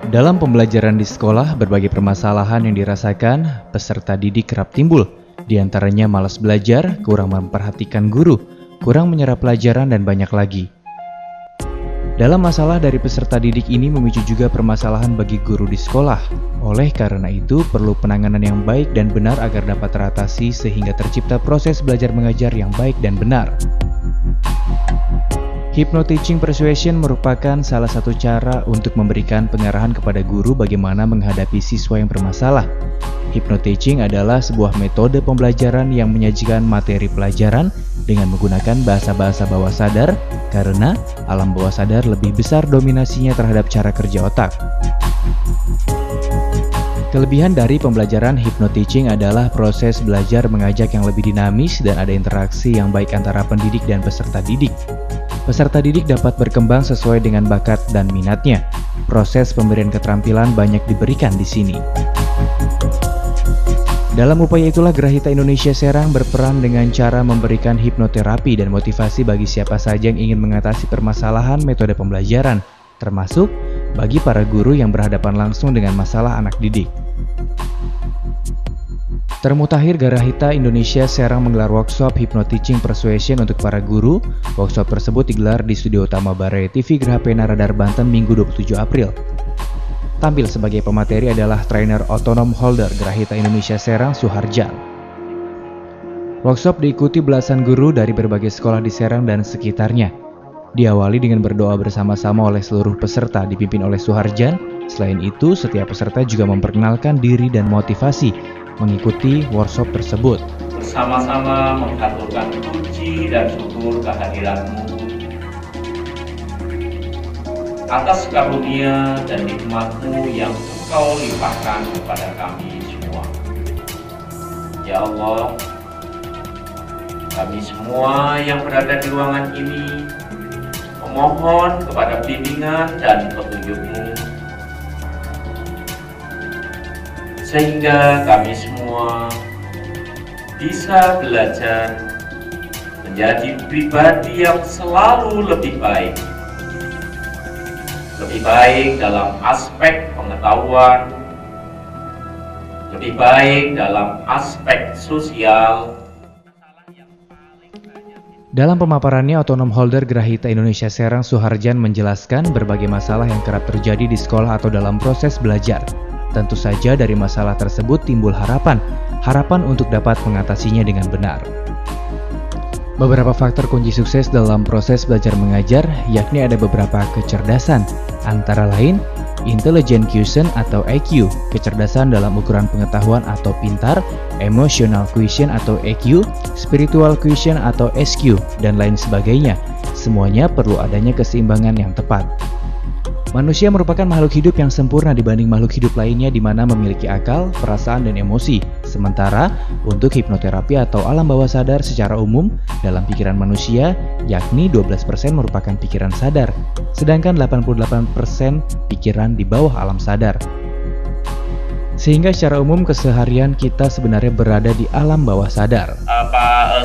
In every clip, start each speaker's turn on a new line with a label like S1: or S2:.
S1: Dalam pembelajaran di sekolah, berbagai permasalahan yang dirasakan peserta didik kerap timbul. Di antaranya malas belajar, kurang memperhatikan guru, kurang menyerap pelajaran, dan banyak lagi. Dalam masalah dari peserta didik ini memicu juga permasalahan bagi guru di sekolah. Oleh karena itu, perlu penanganan yang baik dan benar agar dapat teratasi sehingga tercipta proses belajar mengajar yang baik dan benar. Hypno-teaching persuasion merupakan salah satu cara untuk memberikan pengarahan kepada guru bagaimana menghadapi siswa yang bermasalah. Hypno-teaching adalah sebuah metode pembelajaran yang menyajikan materi pelajaran dengan menggunakan bahasa-bahasa bawah sadar karena alam bawah sadar lebih besar dominasinya terhadap cara kerja otak. Kelebihan dari pembelajaran hypno-teaching adalah proses belajar mengajak yang lebih dinamis dan ada interaksi yang baik antara pendidik dan peserta didik. Peserta didik dapat berkembang sesuai dengan bakat dan minatnya. Proses pemberian keterampilan banyak diberikan di sini. Dalam upaya itulah Grahita Indonesia Serang berperan dengan cara memberikan hipnoterapi dan motivasi bagi siapa saja yang ingin mengatasi permasalahan metode pembelajaran, termasuk bagi para guru yang berhadapan langsung dengan masalah anak didik. Termutakhir Grahita Indonesia Serang menggelar workshop Hypno-teaching persuasion untuk para guru. Workshop tersebut digelar di studio utama Barai TV Geraha Pena Radar Banten Minggu 27 April. Tampil sebagai pemateri adalah trainer otonom holder Grahita Indonesia Serang Suharjan. Workshop diikuti belasan guru dari berbagai sekolah di Serang dan sekitarnya. Diawali dengan berdoa bersama-sama oleh seluruh peserta dipimpin oleh Suharjan. Selain itu, setiap peserta juga memperkenalkan diri dan motivasi mengikuti workshop tersebut.
S2: Bersama-sama menghaturkan puji dan syukur kehadiran-Mu atas karunia dan nikmat-Mu yang Engkau limpahkan kepada kami semua. Ya Allah, kami semua yang berada di ruangan ini memohon kepada bimbingan dan petunjuk-Mu sehingga kami semua bisa belajar menjadi pribadi yang selalu lebih baik dalam aspek pengetahuan, lebih baik dalam aspek sosial.
S1: Dalam pemaparannya, otonom holder Grahita Indonesia Serang Suharjan menjelaskan berbagai masalah yang kerap terjadi di sekolah atau dalam proses belajar. Tentu saja dari masalah tersebut timbul harapan untuk dapat mengatasinya dengan benar. Beberapa faktor kunci sukses dalam proses belajar mengajar yakni ada beberapa kecerdasan, antara lain Intelligent Quotient atau IQ, kecerdasan dalam ukuran pengetahuan atau pintar, Emotional Quotient atau EQ, Spiritual Quotient atau SQ, dan lain sebagainya. Semuanya perlu adanya keseimbangan yang tepat. Manusia merupakan makhluk hidup yang sempurna dibanding makhluk hidup lainnya di mana memiliki akal, perasaan, dan emosi. Sementara untuk hipnoterapi atau alam bawah sadar secara umum dalam pikiran manusia yakni 12% merupakan pikiran sadar, sedangkan 88% pikiran di bawah alam sadar. Sehingga secara umum keseharian kita sebenarnya berada di alam bawah sadar.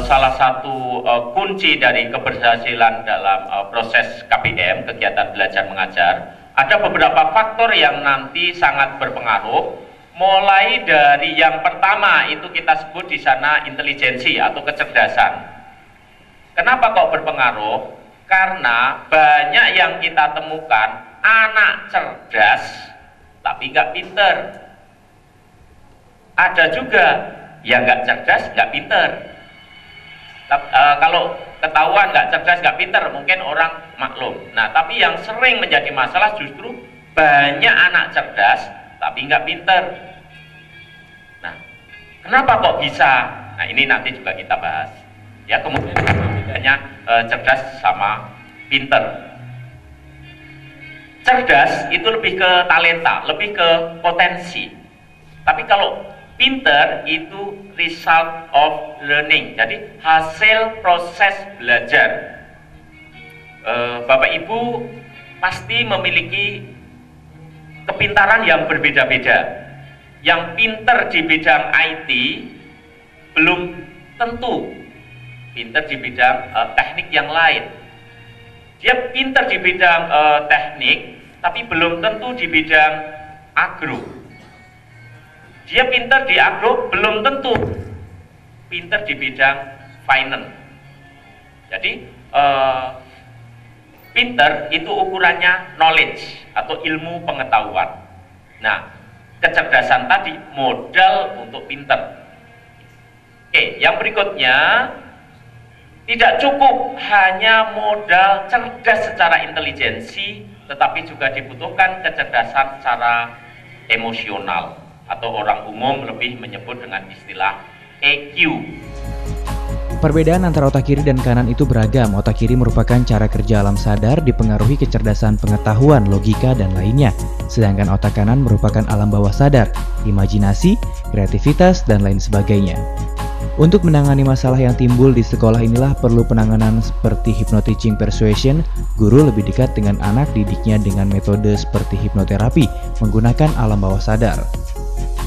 S2: Salah satu kunci dari keberhasilan dalam proses KBM, kegiatan belajar mengajar, ada beberapa faktor yang nanti sangat berpengaruh. Mulai dari yang pertama itu kita sebut di sana intelijensi atau kecerdasan. Kenapa kok berpengaruh? Karena banyak yang kita temukan anak cerdas tapi nggak pinter. Ada juga yang nggak cerdas, nggak pinter. Kalau ketahuan nggak cerdas, nggak pinter, mungkin orang maklum. Nah, tapi yang sering menjadi masalah justru banyak anak cerdas tapi nggak pinter. Nah, kenapa kok bisa? Nah, ini nanti juga kita bahas. Ya, kemudian bedanya cerdas sama pinter. Cerdas itu lebih ke talenta, lebih ke potensi. Tapi kalau pinter itu result of learning, jadi hasil proses belajar. Bapak Ibu pasti memiliki kepintaran yang berbeda-beda. Yang pinter di bidang IT belum tentu pinter di bidang teknik yang lain. Dia pinter di bidang teknik tapi belum tentu di bidang agro. Dia pinter di agro, belum tentu pinter di bidang finance. Jadi pinter itu ukurannya knowledge atau ilmu pengetahuan. Nah, kecerdasan tadi modal untuk pinter. Oke, yang berikutnya, tidak cukup hanya modal cerdas secara intelijensi, tetapi juga dibutuhkan kecerdasan secara emosional, atau orang umum lebih menyebut dengan istilah EQ.
S1: Perbedaan antara otak kiri dan kanan itu beragam. Otak kiri merupakan cara kerja alam sadar dipengaruhi kecerdasan pengetahuan, logika, dan lainnya. Sedangkan otak kanan merupakan alam bawah sadar, imajinasi, kreativitas, dan lain sebagainya. Untuk menangani masalah yang timbul di sekolah inilah perlu penanganan seperti hypnoteaching persuasion. Guru lebih dekat dengan anak didiknya dengan metode seperti hipnoterapi menggunakan alam bawah sadar.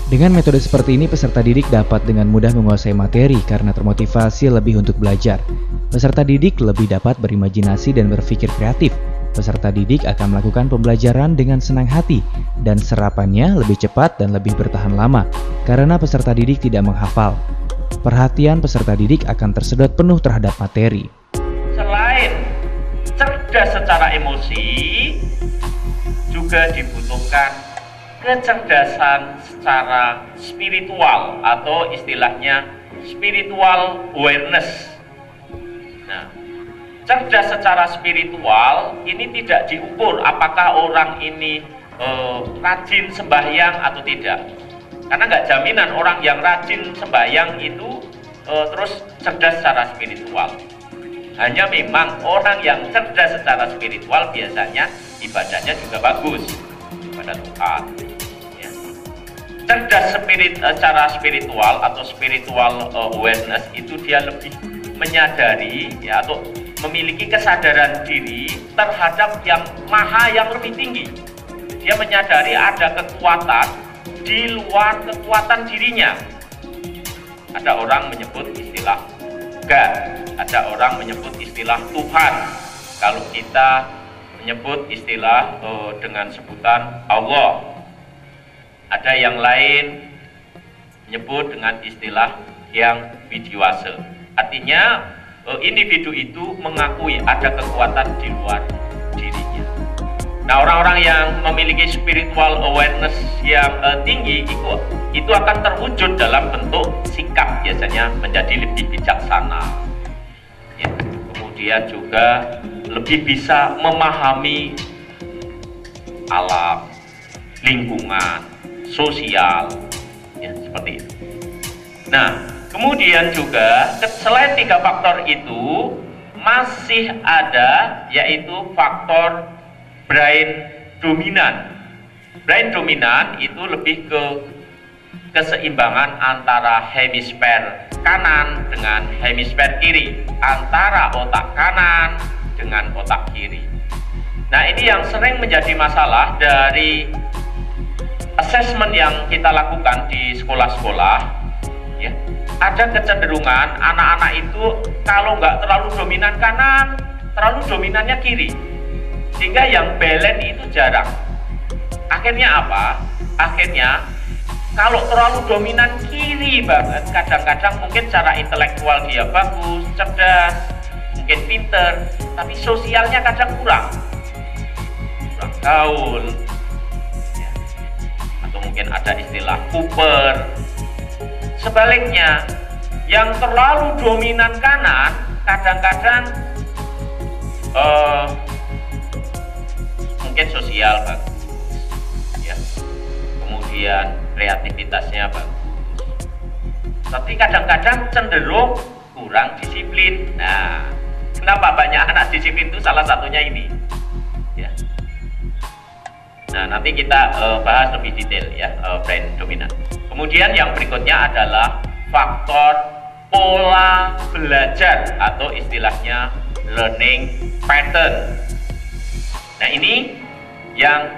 S1: Dengan metode seperti ini, peserta didik dapat dengan mudah menguasai materi karena termotivasi lebih untuk belajar. Peserta didik lebih dapat berimajinasi dan berpikir kreatif. Peserta didik akan melakukan pembelajaran dengan senang hati dan serapannya lebih cepat dan lebih bertahan lama karena peserta didik tidak menghafal. Perhatian peserta didik akan tersedot penuh terhadap materi.
S2: Selain cerdas secara emosi, juga dibutuhkan kecerdasan secara spiritual atau istilahnya spiritual awareness. Nah, cerdas secara spiritual ini tidak diukur apakah orang ini rajin sembahyang atau tidak. Karena nggak jaminan orang yang rajin sembahyang itu terus cerdas secara spiritual. Hanya memang orang yang cerdas secara spiritual biasanya ibadahnya juga bagus pada Tuhan. Ya. Cerdas secara spiritual atau spiritual awareness itu dia lebih menyadari ya, atau memiliki kesadaran diri terhadap yang maha, yang lebih tinggi. Dia menyadari ada kekuatan di luar kekuatan dirinya. Ada orang menyebut istilah God, ada orang menyebut istilah Tuhan. Kalau kita menyebut istilah dengan sebutan Allah. Ada yang lain menyebut dengan istilah yang widiwasa. Artinya individu itu mengakui ada kekuatan di luar dirinya. Nah, orang-orang yang memiliki spiritual awareness yang tinggi itu akan terwujud dalam bentuk sikap, biasanya menjadi lebih bijaksana. Ya. Kemudian juga lebih bisa memahami alam, lingkungan, sosial, ya, seperti itu. Nah, kemudian juga selain 3 faktor itu masih ada yaitu faktor brain dominan. Brain dominan itu lebih ke keseimbangan antara hemisfer kanan dengan hemisfer kiri, antara otak kanan dengan otak kiri. Nah, ini yang sering menjadi masalah dari assessment yang kita lakukan di sekolah-sekolah. Ya, ada kecenderungan anak-anak itu kalau nggak terlalu dominan kanan, terlalu dominannya kiri, sehingga yang balance itu jarang. Akhirnya apa? Akhirnya kalau terlalu dominan kiri banget, kadang-kadang mungkin secara intelektual dia bagus, cerdas, mungkin pinter, tapi sosialnya kadang kurang gaul, ya. Atau mungkin ada istilah kuper. Sebaliknya, yang terlalu dominan kanan kadang-kadang mungkin sosial bagus, ya. Kemudian kreativitasnya bagus, tapi kadang-kadang cenderung kurang disiplin. Nah, kenapa banyak anak disiplin itu salah satunya ini, ya. Nah, nanti kita bahas lebih detail ya, brain dominan. Kemudian yang berikutnya adalah faktor pola belajar atau istilahnya learning pattern. Nah, ini yang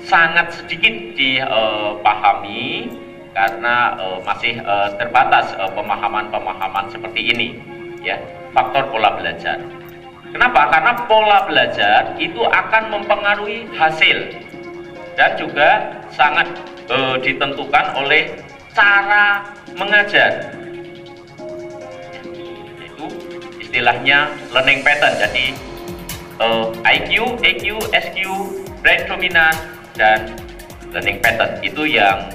S2: sangat sedikit dipahami karena masih terbatas pemahaman-pemahaman seperti ini, ya, faktor pola belajar. Kenapa? Karena pola belajar itu akan mempengaruhi hasil dan juga sangat ditentukan oleh cara mengajar. Itu istilahnya learning pattern. Jadi IQ, EQ, SQ, brain dominant, dan learning pattern itu yang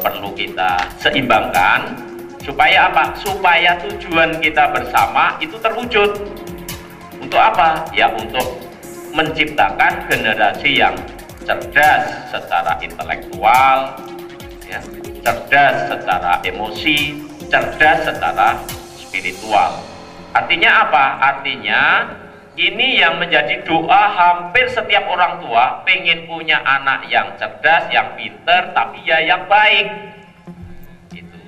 S2: perlu kita seimbangkan supaya apa? Supaya tujuan kita bersama itu terwujud. Untuk apa? Ya untuk menciptakan generasi yang cerdas secara intelektual, ya, cerdas secara emosi, cerdas secara spiritual. Artinya apa? Artinya ini yang menjadi doa hampir setiap orang tua, pengen punya anak yang cerdas, yang pinter, tapi ya yang baik. Gitu.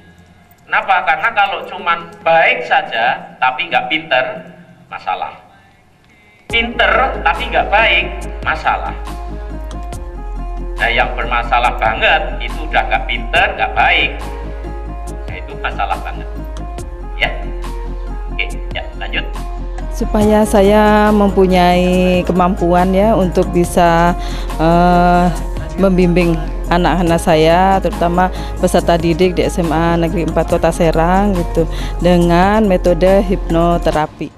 S2: Kenapa? Karena kalau cuman baik saja, tapi nggak pinter, masalah. Pinter tapi nggak baik, masalah. Nah yang bermasalah banget itu udah nggak pinter, nggak baik, nah itu masalah banget. Ya, oke, ya lanjut.
S3: Supaya saya mempunyai kemampuan ya untuk bisa membimbing anak-anak saya, terutama peserta didik di SMA Negeri 4 Kota Serang gitu, dengan metode hipnoterapi.